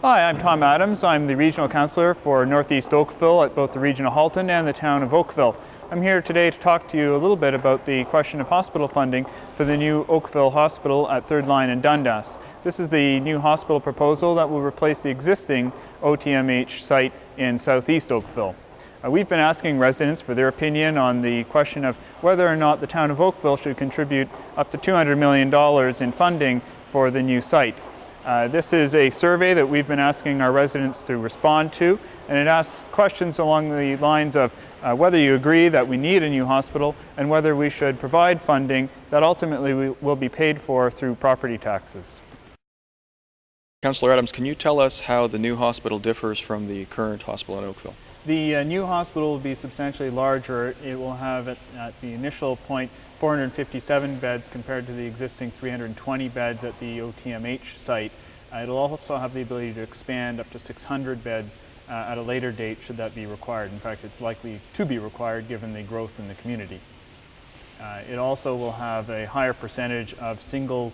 Hi, I'm Tom Adams. I'm the Regional Councillor for Northeast Oakville at both the region of Halton and the town of Oakville. I'm here today to talk to you a little bit about the question of hospital funding for the new Oakville Hospital at Third Line in Dundas. This is the new hospital proposal that will replace the existing OTMH site in southeast Oakville. We've been asking residents for their opinion on the question of whether or not the town of Oakville should contribute up to $200 million in funding for the new site. This is a survey that we've been asking our residents to respond to, and it asks questions along the lines of whether you agree that we need a new hospital and whether we should provide funding that ultimately will be paid for through property taxes. Councillor Adams, can you tell us how the new hospital differs from the current hospital in Oakville? The new hospital will be substantially larger. It will have at the initial point 457 beds compared to the existing 320 beds at the OTMH site. It'll also have the ability to expand up to 600 beds at a later date should that be required. In fact, it's likely to be required given the growth in the community. It also will have a higher percentage of single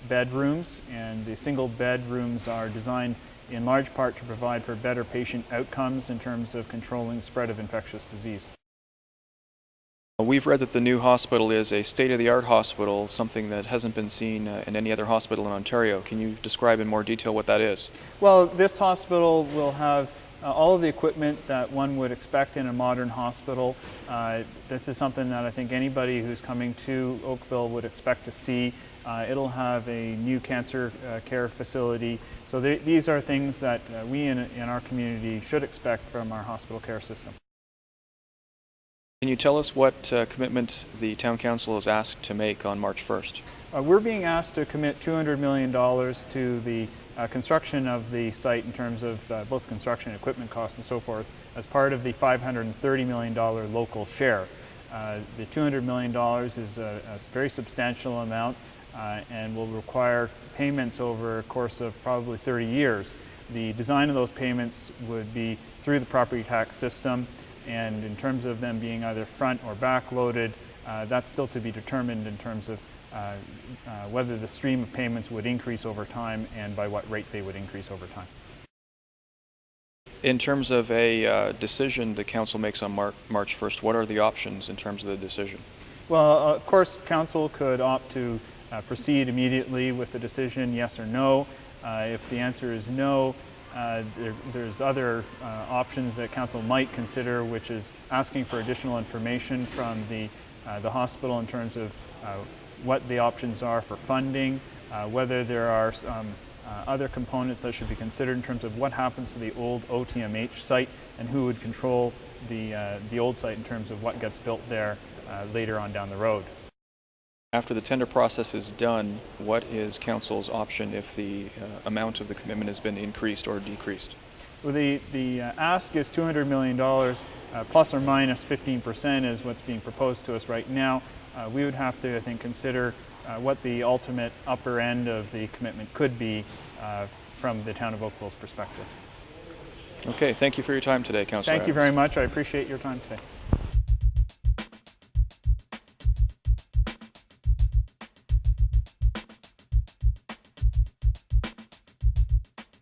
bedrooms, and the single bedrooms are designed in large part to provide for better patient outcomes in terms of controlling the spread of infectious disease. We've read that the new hospital is a state-of-the-art hospital, something that hasn't been seen in any other hospital in Ontario. Can you describe in more detail what that is? Well, this hospital will have all of the equipment that one would expect in a modern hospital. This is something that I think anybody who's coming to Oakville would expect to see. It'll have a new cancer care facility. So these are things that we in our community should expect from our hospital care system. Can you tell us what commitment the Town Council is asked to make on March 1st? We're being asked to commit $200 million to the construction of the site in terms of both construction and equipment costs and so forth as part of the $530 million local share. The $200 million is a very substantial amount and will require payments over a course of probably 30 years. The design of those payments would be through the property tax system, and in terms of them being either front or back loaded, that's still to be determined in terms of whether the stream of payments would increase over time and by what rate they would increase over time. In terms of a decision the Council makes on March 1st, what are the options in terms of the decision? Well, of course, Council could opt to proceed immediately with the decision, yes or no. If the answer is no, there's other options that Council might consider, which is asking for additional information from the hospital in terms of what the options are for funding, whether there are some other components that should be considered in terms of what happens to the old OTMH site and who would control the old site in terms of what gets built there later on down the road. After the tender process is done, what is Council's option if the amount of the commitment has been increased or decreased? Well, the ask is $200 million, plus or minus 15% is what's being proposed to us right now. We would have to, I think, consider what the ultimate upper end of the commitment could be from the town of Oakville's perspective. Okay, thank you for your time today, Councillor Thank you very much. I appreciate your time today.